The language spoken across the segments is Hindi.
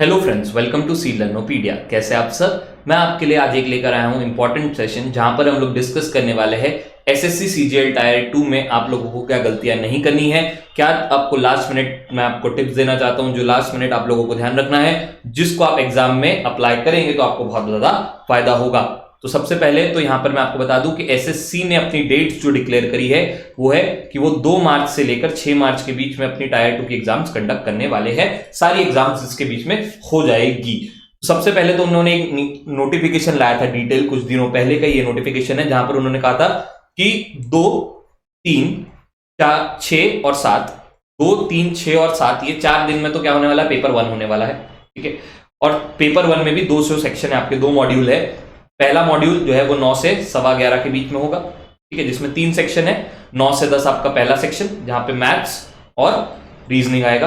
हेलो फ्रेंड्स, वेलकम टू सी लर्नोपीडिया। कैसे आप सब? मैं आपके लिए आज एक लेकर आया हूं इंपॉर्टेंट सेशन जहां पर हम लोग डिस्कस करने वाले हैं एसएससी सीजीएल टायर 2 में आप लोगों को क्या गलतियां नहीं करनी है, क्या आपको लास्ट मिनट मैं आपको टिप्स देना चाहता हूं जो लास्ट मिनट आप लोगों को ध्यान रखना है, जिसको आप एग्जाम में अप्लाई करेंगे तो आपको बहुत ज्यादा फायदा होगा। तो सबसे पहले तो यहां पर मैं आपको बता दूं कि एसएससी ने अपनी डेट्स जो डिक्लेयर करी है वो है कि वो 2 मार्च से लेकर 6 मार्च के बीच में अपनी टायर 2 की एग्जाम्स कंडक्ट करने वाले हैं। सारी एग्जाम्स इसके बीच में हो जाएगी। सबसे पहले तो उन्होंने एक नोटिफिकेशन लाया था, डिटेल कुछ दिनों पहले का ये नोटिफिकेशन है, जहां पर उन्होंने कहा था कि 2, 3, 4, 6 और 7, 2, 3, 6 और 7 ये 4 दिन में तो क्या होने वाला है, पेपर 1 होने वाला है। ठीक है, और पेपर 1 में भी 200 सेक्शन है, आपके 2 मॉड्यूल है। पहला मॉड्यूल जो है वो 9 से 11:15 के बीच में होगा। ठीक है, जिसमें 3 सेक्शन है। 9 से 10 आपका पहला सेक्शन, जहां पे मैथ्स और रीजनिंग आएगा।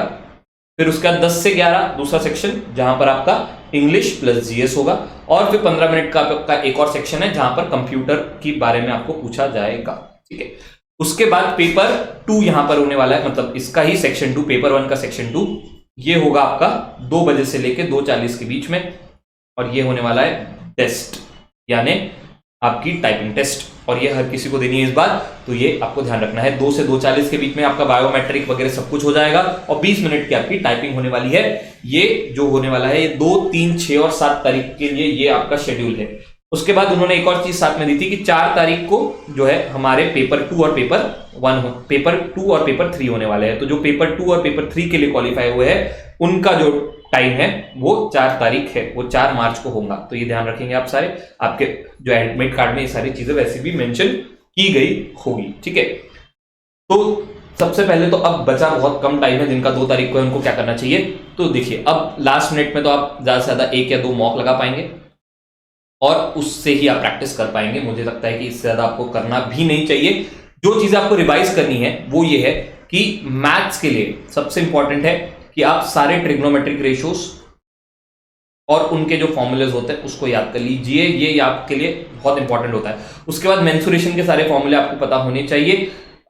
फिर उसका 10 से 11 दूसरा सेक्शन, जहां पर आपका इंग्लिश प्लस जीएस होगा। और फिर 15 मिनट का आपका एक और सेक्शन है जहां पर कंप्यूटर के बारे में आपको पूछा जाएगा। ठीक है, उसके बाद पेपर 2 यहां पर होने वाला है, मतलब इसका ही सेक्शन 2, पेपर 1 का सेक्शन 2 ये होगा आपका 2 बजे से लेकर 2:40 के बीच में। और ये होने वाला है टेस्ट, यानी आपकी टाइपिंग टेस्ट, और ये हर किसी को देनी है इस बार, तो ये आपको ध्यान रखना है। 2 से 2:40 के बीच में आपका बायोमेट्रिक वगैरह सब कुछ हो जाएगा और 20 मिनट की आपकी टाइपिंग होने वाली है। ये जो होने वाला है ये 2, 3, 6 और 7 तारीख के लिए ये आपका शेड्यूल है। उसके बाद उन्होंने एक और चीज साथ में दी थी कि 4 तारीख को जो है हमारे पेपर 2 और पेपर 3 होने वाले हैं। तो जो पेपर 2 और पेपर 3 के लिए क्वालिफाई हुए हैं उनका जो टाइम है वो 4 तारीख है, वो 4 मार्च को होगा। तो ये ध्यान रखेंगे आप सारे, आपके जो एडमिट कार्ड में ये सारी चीजें वैसे भी मेंशन की गई होगी। ठीक है, तो सबसे पहले तो अब बचा बहुत कम टाइम है, जिनका 2 तारीख को है उनको क्या करना चाहिए। तो देखिए, अब लास्ट मिनट में तो आप ज्यादा से ज्यादा 1 या 2 मॉक लगा पाएंगे और उससे ही आप प्रैक्टिस कर पाएंगे। मुझे लगता है कि इससे ज्यादा आपको करना भी नहीं चाहिए। जो चीजें आपको रिवाइज करनी है वो ये है कि मैथ्स के लिए सबसे इंपॉर्टेंट है कि आप सारे ट्रिग्नोमेट्रिक रेशियोज और उनके जो फॉर्मूलेज होते हैं उसको याद कर लीजिए। ये आपके लिए बहुत इंपॉर्टेंट होता है। उसके बाद मेंसुरेशन के सारे फॉर्मूले आपको पता होने चाहिए।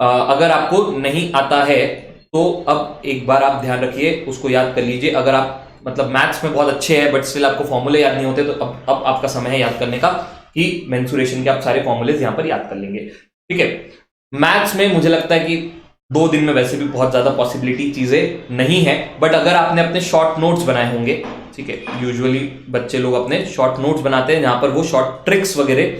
अगर आपको नहीं आता है तो अब एक बार आप ध्यान रखिए, उसको याद कर लीजिए। अगर आप मतलब मैथ्स में बहुत अच्छे हैं बट स्टिल आपको फॉर्मूले याद नहीं होते, तो अब आपका समय है याद करने का कि मेंसुरेशन के आप सारे फॉर्मूलेज यहां पर याद कर लेंगे। ठीक है, मैथ्स में मुझे लगता है कि 2 दिन में वैसे भी बहुत ज्यादा पॉसिबिलिटी चीजें नहीं है, बट अगर आपने अपने शॉर्ट नोट्स बनाए होंगे, ठीक है, यूजुअली बच्चे लोग अपने शॉर्ट नोट्स बनाते हैं जहां पर वो शॉर्ट ट्रिक्स वगैरह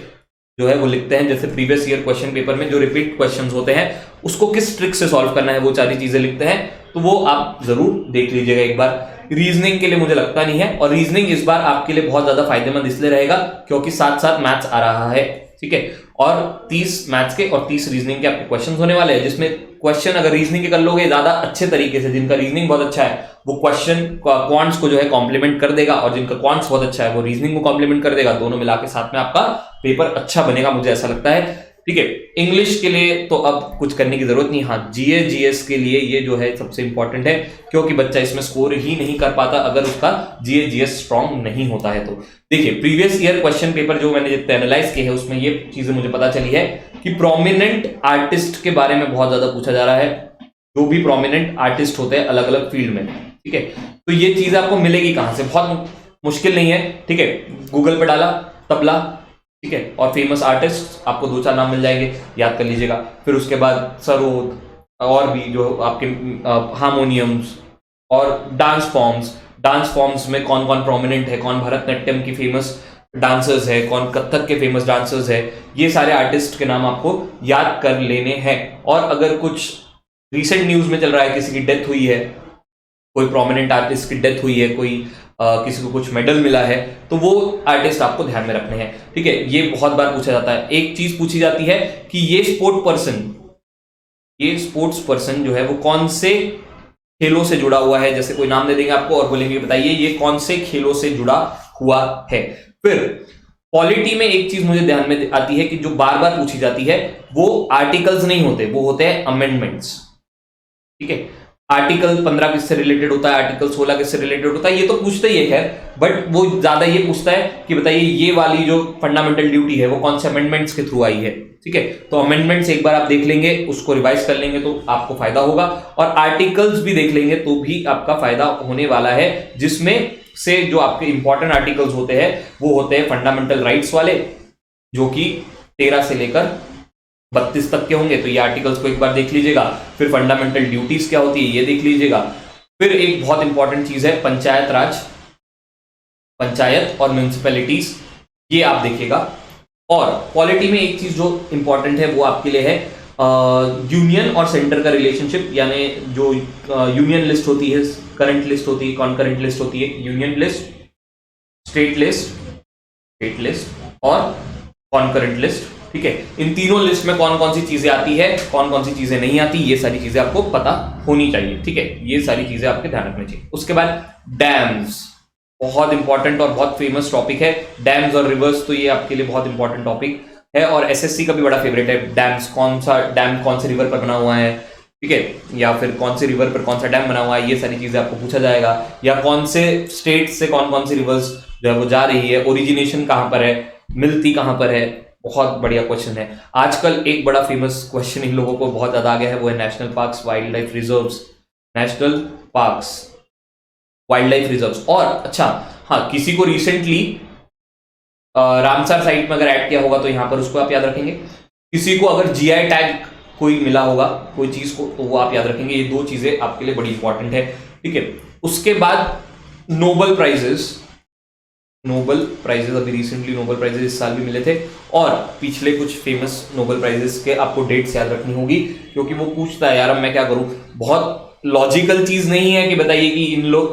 जो है वो लिखते हैं। जैसे प्रीवियस ईयर क्वेश्चन पेपर में जो रिपीट क्वेश्चंस होते हैं उसको किस ट्रिक से सॉल्व करना है, वो सारी चीजें लिखते हैं, तो वो आप जरूर देख लीजिएगा एक बार। रीजनिंग के लिए मुझे लगता नहीं है, और रीजनिंग इस बार आपके लिए बहुत ज्यादा फायदेमंद इसलिए रहेगा क्योंकि साथ साथ मैथ्स आ रहा है। ठीक है, और 30 मैथ्स के और 30 रीजनिंग के आपके क्वेश्चंस होने वाले हैं, जिसमें क्वेश्चन अगर रीजनिंग के कर लोगे ज्यादा अच्छे तरीके से, जिनका रीजनिंग बहुत अच्छा है वो क्वेश्चन क्वांट्स को जो है कॉम्प्लीमेंट कर देगा, और जिनका क्वांट्स बहुत अच्छा है वो रीजनिंग को कॉम्प्लीमेंट कर देगा। दोनों मिला के साथ में आपका पेपर अच्छा बनेगा, मुझे ऐसा लगता है। ठीक है, इंग्लिश के लिए तो अब कुछ करने की जरूरत नहीं। हाँ, जीएस के लिए ये जो है सबसे इंपॉर्टेंट है, क्योंकि बच्चा इसमें स्कोर ही नहीं कर पाता अगर उसका जीएस स्ट्रांग नहीं होता है। तो देखिए, प्रीवियस ईयर क्वेश्चन पेपर जो मैंने जितने एनालाइज किए हैं उसमें ये चीजें मुझे पता चली है कि प्रोमिनेंट आर्टिस्ट के बारे में बहुत ज्यादा पूछा जा रहा है। जो भी प्रोमिनेंट आर्टिस्ट होते हैं अलग अलग फील्ड में, ठीक है, तो ये चीज आपको मिलेगी कहां से, बहुत मुश्किल नहीं है। ठीक है, गूगल पे डाला तबला, ठीक है, और फेमस आर्टिस्ट आपको 2-4 नाम मिल जाएंगे, याद कर लीजिएगा। फिर उसके बाद सरोद, और भी जो आपके हारमोनियम्स और डांस फॉर्म्स में कौन कौन प्रोमिनेंट है, कौन भरतनाट्यम की फेमस डांसर्स है, कौन कथक के फेमस डांसर्स है, ये सारे आर्टिस्ट के नाम आपको याद कर लेने हैं। और अगर कुछ रिसेंट न्यूज में चल रहा है, किसी की डेथ हुई है, कोई प्रोमिनेंट आर्टिस्ट की डेथ हुई है, कोई किसी को कुछ मेडल मिला है, तो वो आर्टिस्ट आपको ध्यान में रखने हैं। ठीक है, ये बहुत बार पूछा जाता है। एक चीज पूछी जाती है कि ये स्पोर्ट्स पर्सन जो है वो कौन से खेलों से जुड़ा हुआ है। जैसे कोई नाम दे देंगे आपको और बोलेंगे बताइए ये कौन से खेलों से जुड़ा हुआ है। फिर पॉलिटी में एक चीज मुझे ध्यान में आती है कि जो बार बार पूछी जाती है वो आर्टिकल्स नहीं होते, वो होते हैं अमेंडमेंट्स। ठीक है, आर्टिकल 15 किससे रिलेटेड होता है, आर्टिकल 16 किससे रिलेटेड होता है, ये तो पूछता ही है खैर, बट वो ज्यादा ये पूछता है कि बताइए ये वाली जो फंडामेंटल ड्यूटी है वो कौन से अमेंडमेंट्स के थ्रू आई है। ठीक है, तो अमेंडमेंट्स एक बार आप देख लेंगे, उसको रिवाइज कर लेंगे तो आपको फायदा होगा, और आर्टिकल्स भी देख लेंगे तो भी आपका फायदा होने वाला है, जिसमें से जो आपके इंपॉर्टेंट आर्टिकल्स होते हैं वो होते हैं फंडामेंटल राइट्स वाले, जो कि 13 से लेकर 32 तक के होंगे, तो ये आर्टिकल्स को एक बार देख लीजिएगा। फिर फंडामेंटल ड्यूटीज क्या होती है ये देख लीजिएगा। फिर एक बहुत इंपॉर्टेंट चीज है पंचायत राज, पंचायत और म्यूनिसिपैलिटीज, ये आप देखिएगा। और पॉलिटी में एक चीज जो इंपॉर्टेंट है वो आपके लिए है यूनियन और सेंटर का रिलेशनशिप, यानी जो यूनियन लिस्ट होती है, करंट लिस्ट होती है, कॉन्करेंट लिस्ट होती है, यूनियन लिस्ट, स्टेट लिस्ट और कॉन्करेंट लिस्ट, ठीक है। इन तीनों लिस्ट में कौन कौन सी चीजें आती है, कौन कौन सी चीजें नहीं आती, ये सारी चीजें आपको पता होनी चाहिए, ठीक है। ये सारी चीजें आपके ध्यान रखनी चाहिए। उसके बाद डैम्स, बहुत इंपॉर्टेंट और बहुत फेमस टॉपिक है। डैम्स और रिवर्स, तो ये आपके लिए बहुत इंपॉर्टेंट टॉपिक है और एसएससी का भी बड़ा फेवरेट है। डैम्स, कौन सा डैम कौन से रिवर पर बना हुआ है, ठीक है, या फिर कौन से रिवर पर कौन सा डैम बना हुआ है, ये सारी चीजें आपको पूछा जाएगा। या कौन से स्टेट से कौन कौन सी रिवर्स जो है वो जा रही है, ओरिजिनेशन कहां पर है, मिलती कहां पर है, बहुत बढ़िया क्वेश्चन है। आजकल एक बड़ा फेमस क्वेश्चन इन लोगों को बहुत ज्यादा आ गया है, वो है national parks, wild life reserves, national parks, wild life reserves. और अच्छा हाँ, किसी को रिसेंटली रामसर साइट में अगर ऐड किया होगा तो यहां पर उसको आप याद रखेंगे। किसी को अगर जीआई टैग कोई मिला होगा कोई चीज को, तो वो आप याद रखेंगे। ये दो चीजें आपके लिए बड़ी इंपॉर्टेंट है, ठीक है। उसके बाद नोबेल प्राइजेस, अभी रिसेंटली नोबेल प्राइजेस इस साल भी मिले थे, और पिछले कुछ फेमस नोबेल प्राइजेस के आपको डेट्स याद रखनी होगी, क्योंकि वो पूछता है यार अब मैं क्या करूं। बहुत लॉजिकल चीज नहीं है कि बताइए कि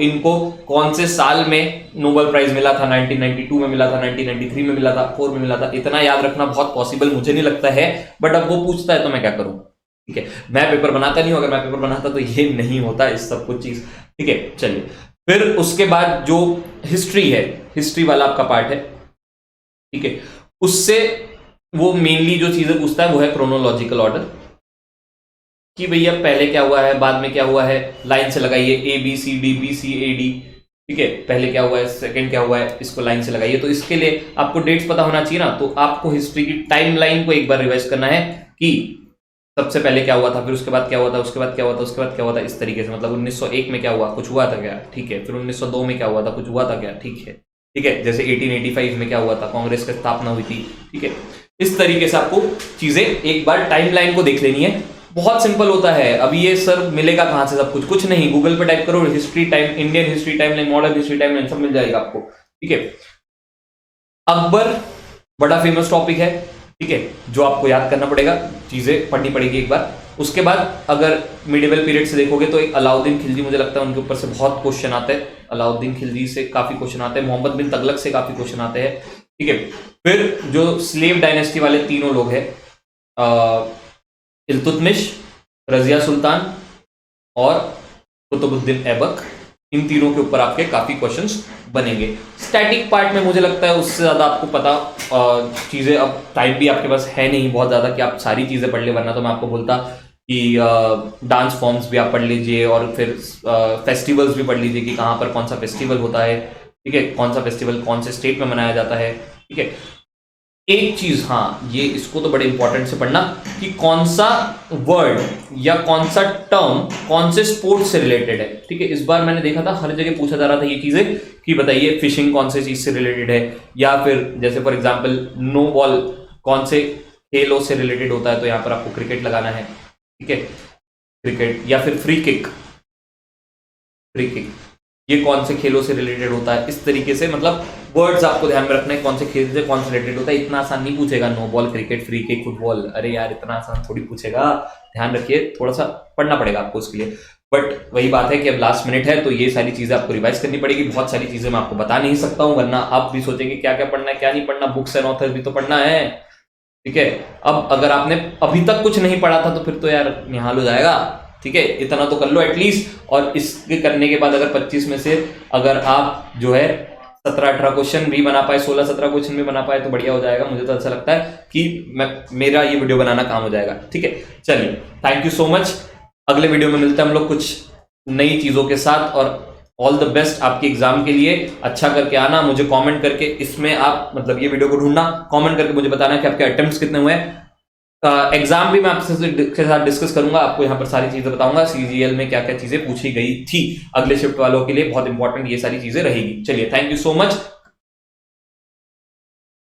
इनको कौन से साल में नोबेल प्राइज मिला था, 1992 में मिला था, 1993 में मिला था, 4 में मिला था, इतना याद रखना बहुत पॉसिबल मुझे नहीं लगता है, बट अब वो पूछता है तो मैं क्या करूं, ठीक है। मैं पेपर बनाता नहीं हूं, अगर मैं पेपर बनाता तो ये नहीं होता इस सब कुछ चीज, ठीक है। चलिए, फिर उसके बाद जो हिस्ट्री है, हिस्ट्री वाला आपका पार्ट है, ठीक है, उससे वो मेनली जो चीजें पूछता है वो है क्रोनोलॉजिकल ऑर्डर, कि भैया पहले क्या हुआ है, बाद में क्या हुआ है, लाइन से लगाइए, A B C D, B C A D, ठीक है, पहले क्या हुआ है, सेकंड क्या हुआ है, इसको लाइन से लगाइए। तो इसके लिए आपको डेट्स पता होना चाहिए ना, तो आपको हिस्ट्री की टाइम लाइन को एक बार रिवाइज करना है कि सबसे पहले क्या हुआ था, फिर उसके बाद क्या हुआ था, उसके बाद क्या हुआ था, उसके बाद क्या हुआ था, इस तरीके से। मतलब 1901 में क्या हुआ, कुछ हुआ था क्या, ठीक है। फिर 1902 में क्या हुआ था, कुछ हुआ था क्या, ठीक है, ठीक है। जैसे 1885 में क्या हुआ था, कांग्रेस की स्थापना हुई थी, ठीक है। इस तरीके से आपको चीजें एक बार टाइम लाइन को देख लेनी है। बहुत सिंपल होता है। अभी ये सर मिलेगा कहां से सब कुछ नहीं, गूगल पे टाइप करो history time, Indian history timeline, modern history timeline, सब मिल जाएगा आपको, ठीक है। अकबर बड़ा फेमस टॉपिक है, ठीक है, जो आपको याद करना पड़ेगा, चीजें पढ़नी पड़ेगी एक बार। उसके बाद अगर मिडिवल पीरियड से देखोगे तो एक अलाउद्दीन खिलजी, मुझे लगता है उनके ऊपर से बहुत क्वेश्चन आते हैं, अलाउद्दीन खिलजी से काफी क्वेश्चन आते हैं, मोहम्मद बिन तगलक से काफी क्वेश्चन आते हैं, ठीक है। फिर जो स्लेव डायनेस्टी वाले तीनों लोग हैं, इल्तुतमिश, रजिया सुल्तान और कुतुबुद्दीन ऐबक, इन तीनों के ऊपर आपके काफी क्वेश्चंस बनेंगे। स्टैटिक पार्ट में मुझे लगता है उससे ज्यादा आपको पता चीजें, अब टाइम भी आपके पास है नहीं बहुत ज्यादा कि आप सारी चीजें पढ़ ले, वरना तो मैं आपको बोलता कि डांस फॉर्म्स भी आप पढ़ लीजिए और फिर फेस्टिवल्स भी पढ़ लीजिए कि कहाँ पर कौन सा फेस्टिवल होता है, ठीक है, कौन सा फेस्टिवल कौन से स्टेट में मनाया जाता है, ठीक है। एक चीज, हाँ, ये इसको तो बड़े इंपॉर्टेंट से पढ़ना कि कौन सा वर्ड या कौन सा टर्म कौन से स्पोर्ट्स से रिलेटेड है, ठीक है। इस बार मैंने देखा था हर जगह पूछा जा रहा था ये चीजें कि बताइए फिशिंग कौन से चीज से रिलेटेड है, या फिर जैसे फॉर एग्जांपल नो बॉल कौन से खेलों से रिलेटेड होता है, तो यहां पर आपको क्रिकेट लगाना है, ठीक है, क्रिकेट। या फिर फ्री किक, ये कौन से खेलों से रिलेटेड होता है, इस तरीके से। मतलब वर्ड्स आपको ध्यान में रखना है, कौन से खेल से कौन से रिलेटेड होता है। इतना आसान नहीं पूछेगा, no ball, cricket, free kick, football, अरे यार इतना आसान थोड़ी पूछेगा, ध्यान रखिए, थोड़ा सा पढ़ना पड़ेगा आपको उसके लिए। बट वही बात है कि अब लास्ट मिनट है तो ये सारी चीजें आपको रिवाइज करनी पड़ेगी। बहुत सारी चीजें मैं आपको बता नहीं सकता हूँ, वरना आप भी सोचेंगे क्या क्या पढ़ना है क्या नहीं पढ़ना, बुक्स एंड ऑथर्स भी तो पढ़ना है, ठीक है। अब अगर आपने अभी तक कुछ नहीं पढ़ा था तो फिर तो यार निहाल हो जाएगा, ठीक है, इतना तो कर लो एटलीस्ट। और इसके करने के बाद अगर 25 में से अगर आप जो है 17-18 क्वेश्चन भी बना पाए, 16-17 क्वेश्चन भी बना पाए तो बढ़िया हो जाएगा। मुझे तो ऐसा लगता है कि मेरा ये वीडियो बनाना काम हो जाएगा, ठीक है। चलिए, थैंक यू सो मच। अगले वीडियो में मिलते हैं हम लोग कुछ नई चीजों के साथ, और ऑल द बेस्ट आपके एग्जाम के लिए। अच्छा करके आना, मुझे कमेंट करके इसमें आप मतलब ये वीडियो को ढूंढना, कमेंट करके मुझे बताना कि आपके अटेम्प्ट्स कितने हुए हैं। एग्जाम भी मैं आपके साथ डिस्कस करूंगा, आपको यहाँ पर सारी चीजें बताऊंगा, सीजीएल में क्या क्या चीजें पूछी गई थी। अगले शिफ्ट वालों के लिए बहुत इंपॉर्टेंट ये सारी चीजें रहेगी। चलिए, थैंक यू सो मच।